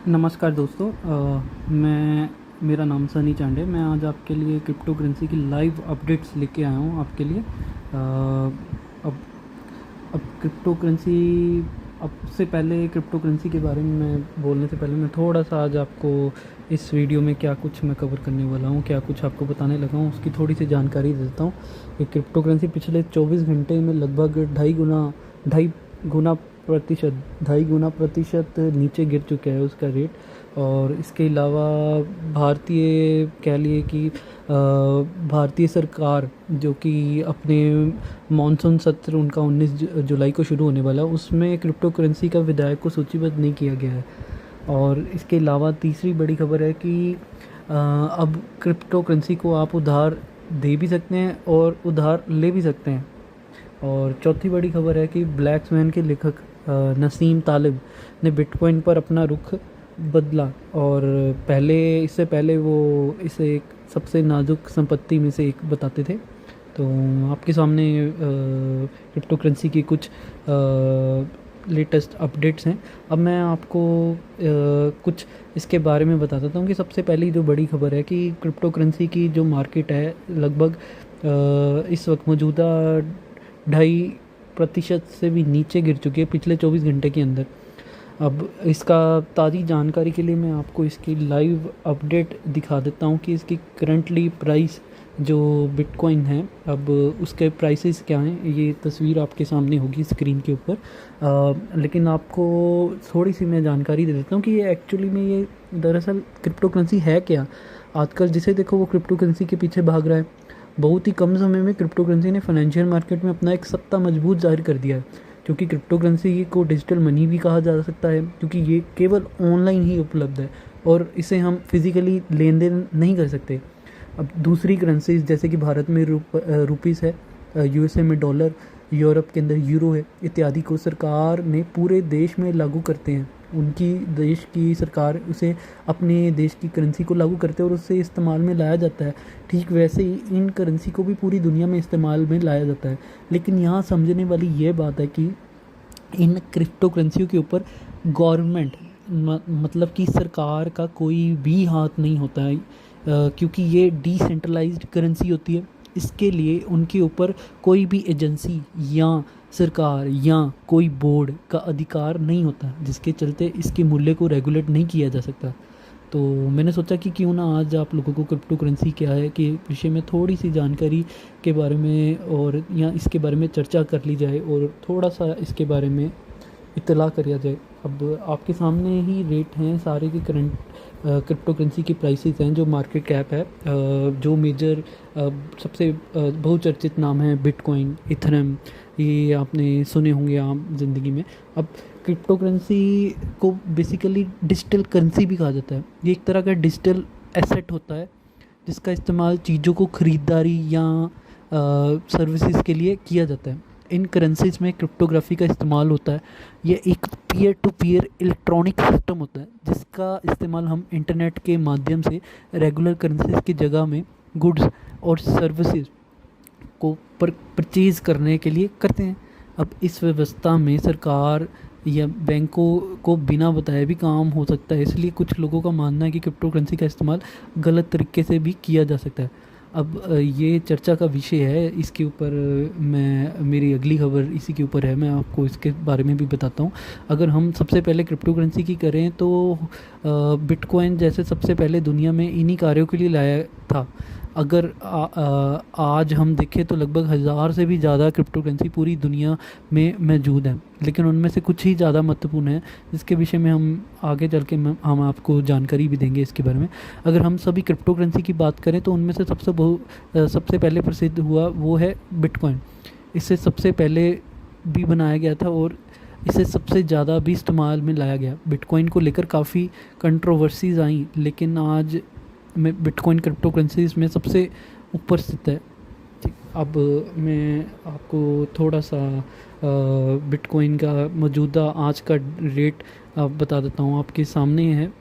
नमस्कार दोस्तों। मेरा नाम सनी चांडे। मैं आज आपके लिए क्रिप्टो करेंसी की लाइव अपडेट्स लेके आया हूँ आपके लिए। अब अब क्रिप्टो करेंसी अब से पहले क्रिप्टो करेंसी के बारे में मैं बोलने से पहले मैं थोड़ा सा आज आपको इस वीडियो में क्या कुछ मैं कवर करने वाला हूँ, क्या कुछ आपको बताने लगा हूँ, उसकी थोड़ी सी जानकारी देता हूँ। ये क्रिप्टो करेंसी पिछले 24 घंटे में लगभग ढाई गुना प्रतिशत ढाई गुना प्रतिशत नीचे गिर चुका है उसका रेट। और इसके अलावा भारतीय कह लिए कि भारतीय सरकार जो कि अपने मॉनसून सत्र उनका 19 जुलाई को शुरू होने वाला है, उसमें क्रिप्टो करेंसी का विधायक को सूचीबद्ध नहीं किया गया है। और इसके अलावा तीसरी बड़ी खबर है कि अब क्रिप्टो करेंसी को आप उधार दे भी सकते हैं और उधार ले भी सकते हैं। और चौथी बड़ी खबर है कि ब्लैक स्वैन के लेखक नसीम तालिब ने बिटकॉइन पर अपना रुख बदला। और इससे पहले वो इसे एक सबसे नाजुक संपत्ति में से एक बताते थे। तो आपके सामने क्रिप्टो करेंसी की कुछ लेटेस्ट अपडेट्स हैं। अब मैं आपको कुछ इसके बारे में बता देता हूँ कि सबसे पहली जो बड़ी खबर है कि क्रिप्टो करेंसी की जो मार्केट है लगभग इस वक्त मौजूदा 2.5% से भी नीचे गिर चुकी है पिछले 24 घंटे के अंदर। अब इसका ताज़ी जानकारी के लिए मैं आपको इसकी लाइव अपडेट दिखा देता हूँ कि इसकी करंटली प्राइस जो बिटकॉइन है अब उसके प्राइसेस क्या हैं। ये तस्वीर आपके सामने होगी स्क्रीन के ऊपर। लेकिन आपको थोड़ी सी मैं जानकारी दे देता हूँ कि ये एक्चुअली में ये दरअसल क्रिप्टो करेंसी है क्या। आजकल जिसे देखो वो क्रिप्टो करेंसी के पीछे भाग रहा है। बहुत ही कम समय में क्रिप्टो करेंसी ने फाइनेंशियल मार्केट में अपना एक सत्ता मजबूत जाहिर कर दिया है। क्योंकि क्रिप्टो करेंसी को डिजिटल मनी भी कहा जा सकता है, क्योंकि ये केवल ऑनलाइन ही उपलब्ध है और इसे हम फिज़िकली लेन देन नहीं कर सकते। अब दूसरी करेंसीज जैसे कि भारत में रुपीस है, यूएसए में डॉलर, यूरोप के अंदर यूरो है इत्यादि को सरकार ने पूरे देश में लागू करते हैं। उनकी देश की सरकार उसे अपने देश की करेंसी को लागू करते हैं और उससे इस्तेमाल में लाया जाता है। ठीक वैसे ही इन करेंसी को भी पूरी दुनिया में इस्तेमाल में लाया जाता है। लेकिन यहाँ समझने वाली ये बात है कि इन क्रिप्टो करेंसियों के ऊपर गवर्नमेंट मतलब कि सरकार का कोई भी हाथ नहीं होता है। क्योंकि ये डिसेंट्रलाइज्ड करेंसी होती है, इसके लिए उनके ऊपर कोई भी एजेंसी या सरकार या कोई बोर्ड का अधिकार नहीं होता, जिसके चलते इसके मूल्य को रेगुलेट नहीं किया जा सकता। तो मैंने सोचा कि क्यों ना आज आप लोगों को क्रिप्टो करेंसी क्या है के विषय में थोड़ी सी जानकारी के बारे में और या इसके बारे में चर्चा कर ली जाए और थोड़ा सा इसके बारे में इत्तला करा जाए। अब आपके सामने ही रेट हैं सारे के करंट क्रिप्टो करेंसी की प्राइसेस हैं, जो मार्केट कैप है, जो मेजर सबसे बहुचर्चित नाम है बिटकॉइन, इथेरियम, ये आपने सुने होंगे आम जिंदगी में। अब क्रिप्टो करेंसी को बेसिकली डिजिटल करेंसी भी कहा जाता है। ये एक तरह का डिजिटल एसेट होता है जिसका इस्तेमाल चीज़ों को ख़रीदारी या सर्विसेज के लिए किया जाता है। इन करेंसीज में क्रिप्टोग्राफी का इस्तेमाल होता है। यह एक peer to peer electronic system होता है जिसका इस्तेमाल हम इंटरनेट के माध्यम से रेगुलर करेंसीज की जगह में गुड्स और सर्विसेज को परचेज़ करने के लिए करते हैं। अब इस व्यवस्था में सरकार या बैंकों को बिना बताए भी काम हो सकता है, इसलिए कुछ लोगों का मानना है कि क्रिप्टो करेंसी का इस्तेमाल गलत तरीके से भी किया जा सकता है। अब ये चर्चा का विषय है, इसके ऊपर मेरी अगली खबर इसी के ऊपर है, मैं आपको इसके बारे में भी बताता हूँ। अगर हम सबसे पहले क्रिप्टो करेंसी की करें तो बिटकॉइन जैसे सबसे पहले दुनिया में इन्हीं कार्यों के लिए लाया था। अगर आज हम देखें तो लगभग 1000 से भी ज़्यादा क्रिप्टो करेंसी पूरी दुनिया में मौजूद हैं, लेकिन उनमें से कुछ ही ज़्यादा महत्वपूर्ण है जिसके विषय में हम आगे चल के हम आपको जानकारी भी देंगे इसके बारे में। अगर हम सभी क्रिप्टो करेंसी की बात करें तो उनमें से सबसे पहले प्रसिद्ध हुआ वो है बिटकॉइन। इसे सबसे पहले भी बनाया गया था और इसे सबसे ज़्यादा भी इस्तेमाल में लाया गया। बिटकॉइन को लेकर काफ़ी कंट्रोवर्सीज आई, लेकिन आज में बिटकॉइन क्रिप्टो करेंसीज में सबसे ऊपर स्थित है। ठीक, अब मैं आपको थोड़ा सा बिटकॉइन का मौजूदा आज का रेट बता देता हूँ, आपके सामने है।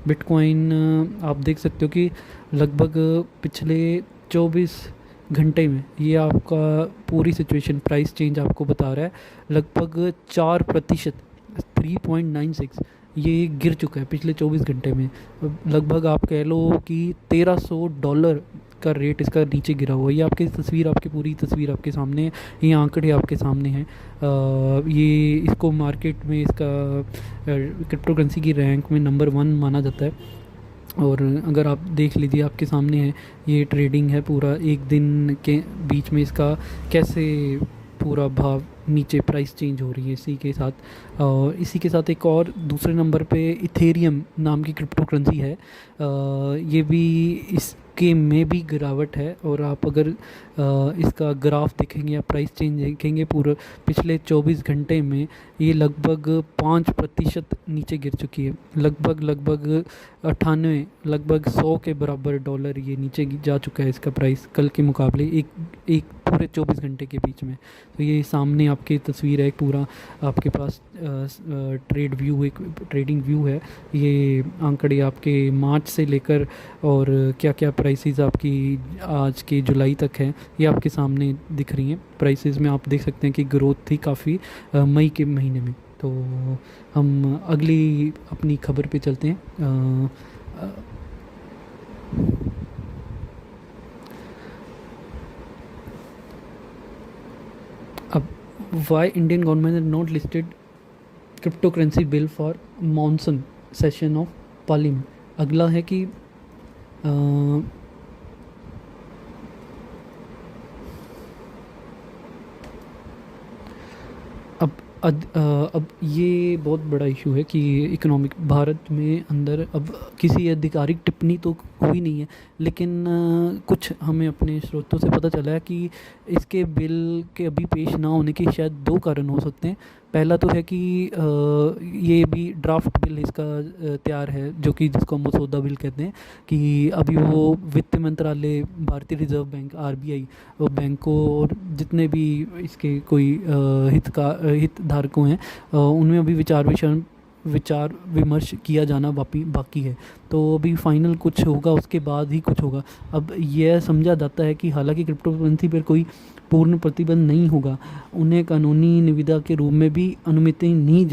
बिटकॉइन आप देख सकते हो कि लगभग पिछले 24 घंटे में ये आपका पूरी सिचुएशन प्राइस चेंज आपको बता रहा है। लगभग 4% 3.96 ये गिर चुका है पिछले 24 घंटे में। लगभग आप कह लो कि $1300 का रेट इसका नीचे गिरा हुआ है। ये आपकी तस्वीर, आपकी पूरी तस्वीर आपके सामने है, ये आंकड़े आपके सामने हैं। ये इसको मार्केट में इसका क्रिप्टो करेंसी की रैंक में नंबर 1 माना जाता है। और अगर आप देख लीजिए आपके सामने है, ये ट्रेडिंग है पूरा एक दिन के बीच में इसका कैसे पूरा भाव नीचे प्राइस चेंज हो रही है इसी के साथ। और इसी के साथ एक और दूसरे नंबर पे इथेरियम नाम की क्रिप्टो करेंसी है। ये भी इसके में भी गिरावट है। और आप अगर इसका ग्राफ देखेंगे या प्राइस चेंज देखेंगे पूरा पिछले 24 घंटे में, ये लगभग 5% नीचे गिर चुकी है। लगभग 98 लगभग 100 के बराबर डॉलर ये नीचे जा चुका है इसका प्राइस कल के मुकाबले एक पूरे 24 घंटे के बीच में। तो ये सामने आपकी तस्वीर है, पूरा आपके पास एक ट्रेडिंग व्यू है। ये आंकड़े आपके मार्च से लेकर और क्या क्या प्राइसेस आपकी आज के जुलाई तक है, ये आपके सामने दिख रही हैं। प्राइसेस में आप देख सकते हैं कि ग्रोथ थी काफ़ी मई के महीने में। तो हम अगली अपनी खबर पे चलते हैं। अब why Indian government has not listed crypto currency bill for monsoon session of parliament. अगला है कि अब ये बहुत बड़ा इशू है कि इकोनॉमिक भारत में अंदर अब किसी आधिकारिक टिप्पणी तो हुई नहीं है, लेकिन कुछ हमें अपने स्रोतों से पता चला है कि इसके बिल के अभी पेश ना होने के शायद 2 कारण हो सकते हैं। पहला तो है कि ये भी ड्राफ्ट बिल इसका तैयार है, जो कि जिसको हम मसौदा बिल कहते हैं, कि अभी वो वित्त मंत्रालय, भारतीय रिजर्व बैंक आरबीआई और बैंकों और जितने भी इसके कोई हितधारकों हैं उनमें अभी विचार विमर्श किया जाना बाकी है। तो अभी फाइनल कुछ होगा, उसके बाद ही कुछ होगा। अब यह समझा जाता है कि हालांकि क्रिप्टो करेंसी पर कोई पूर्ण प्रतिबंध नहीं होगा, उन्हें कानूनी निविदा के रूप में भी अनुमति नहीं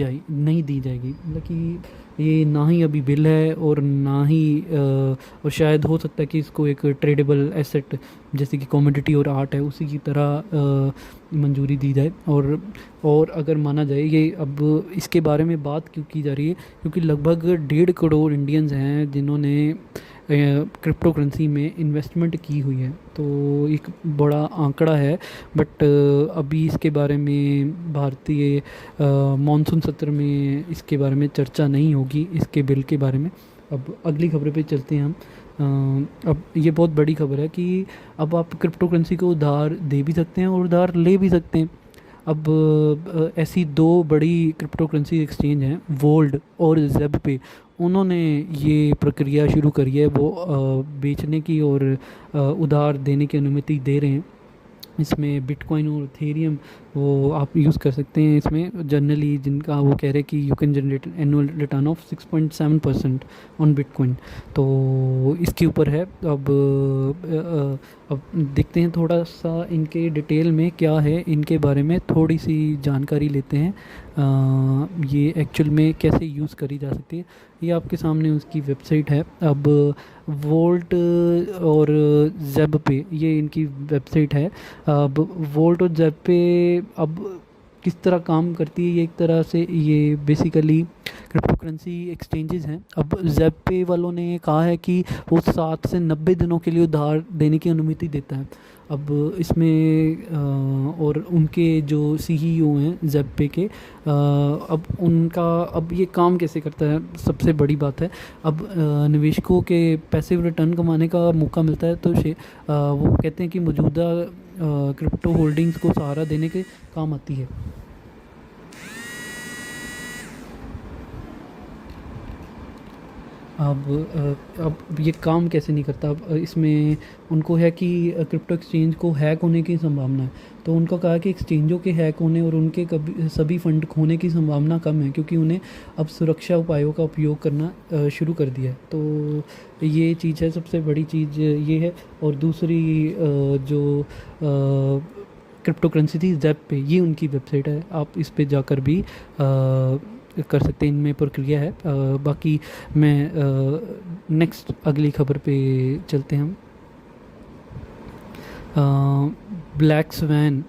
दी जाएगी। मतलब कि ये ना ही अभी बिल है और ना ही और शायद हो सकता है कि इसको एक ट्रेडेबल एसेट जैसे कि कमोडिटी और आर्ट है उसी की तरह मंजूरी दी जाए। और अगर माना जाए, ये अब इसके बारे में बात क्यों की जा रही है, क्योंकि लगभग 1.5 करोड़ इंडियंस हैं जिन्होंने क्रिप्टो करेंसी में इन्वेस्टमेंट की हुई है। तो एक बड़ा आंकड़ा है। बट अभी इसके बारे में भारतीय मॉनसून सत्र में इसके बारे में चर्चा नहीं होगी, इसके बिल के बारे में। अब अगली खबर पे चलते हैं हम। अब ये बहुत बड़ी खबर है कि अब आप क्रिप्टो करेंसी को उधार दे भी सकते हैं और उधार ले भी सकते हैं। अब ऐसी 2 बड़ी क्रिप्टो करेंसी एक्सचेंज हैं, वोल्ड और ज़ेबपे, उन्होंने ये प्रक्रिया शुरू करी है। वो बेचने की और उधार देने की अनुमति दे रहे हैं। इसमें बिटकॉइन और इथेरियम वो आप यूज़ कर सकते हैं। इसमें जनरली जिनका वो कह रहे हैं कि you can generate annual return of 6.7% on bitcoin. तो इसके ऊपर है। अब देखते हैं थोड़ा सा इनके डिटेल में क्या है, इनके बारे में थोड़ी सी जानकारी लेते हैं। ये एक्चुअल में कैसे यूज़ करी जा सकती है, ये आपके सामने उसकी वेबसाइट है। अब वोल्ट और ज़ेबपे ये इनकी वेबसाइट है। अब वोल्ट और ज़ेबपे अब किस तरह काम करती है, ये एक तरह से ये बेसिकली क्रिप्टो करेंसी एक्सचेंजेस हैं। अब ज़ेबपे वालों ने कहा है कि वो 7 से 90 दिनों के लिए उधार देने की अनुमति देता है। अब इसमें और उनके जो सीईओ हैं ज़ेबपे के, अब उनका अब ये काम कैसे करता है, सबसे बड़ी बात है। अब निवेशकों के पैसिव रिटर्न कमाने का मौका मिलता है, तो वो कहते हैं कि मौजूदा क्रिप्टो होल्डिंग्स को सहारा देने के काम आती है। अब ये काम कैसे नहीं करता। अब इसमें उनको है कि क्रिप्टो एक्सचेंज को हैक होने की संभावना है। तो उनका कहा कि एक्सचेंजों के हैक होने और उनके कभी सभी फंड खोने की संभावना कम है, क्योंकि उन्हें अब सुरक्षा उपायों का उपयोग करना शुरू कर दिया है। तो ये चीज़ है, सबसे बड़ी चीज़ ये है। और दूसरी जो क्रिप्टो करेंसी थी ज़ेबपे, ये उनकी वेबसाइट है, आप इस पे जाकर भी कर सकते हैं, इनमें प्रक्रिया है। बाकी मैं नेक्स्ट अगली खबर पे चलते हैं हम। ब्लैक स्वैन,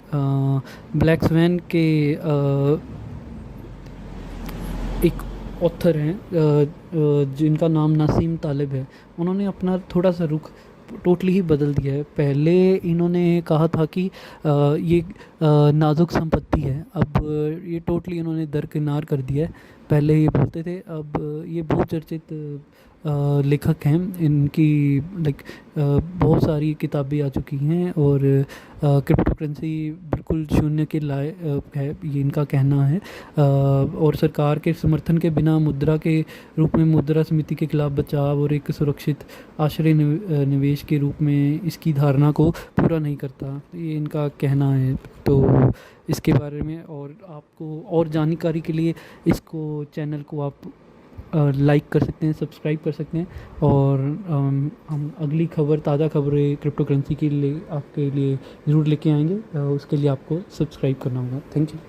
ब्लैक स्वैन के एक ऑथर हैं जिनका नाम नसीम तालिब है। उन्होंने अपना थोड़ा सा रुख टोटली ही बदल दिया है। पहले इन्होंने कहा था कि ये नाजुक संपत्ति है, अब ये टोटली इन्होंने दरकिनार कर दिया है। पहले ये बोलते थे, अब ये बहुचर्चित लेखक हैं। इनकी लाइक बहुत सारी किताबें आ चुकी हैं और क्रिप्टो करेंसी बिल्कुल शून्य के लायक है, ये इनका कहना है। और सरकार के समर्थन के बिना मुद्रा के रूप में मुद्रा समिति के खिलाफ बचाव और एक सुरक्षित आश्रय निवेश के रूप में इसकी धारणा को पूरा नहीं करता, ये इनका कहना है। तो इसके बारे में और आपको और जानकारी के लिए इसको चैनल को आप लाइक कर सकते हैं, सब्सक्राइब कर सकते हैं। और हम अगली खबर, ताज़ा खबरें क्रिप्टो करेंसी के लिए आपके लिए ज़रूर लेके आएंगे। उसके लिए आपको सब्सक्राइब करना होगा। Thank you.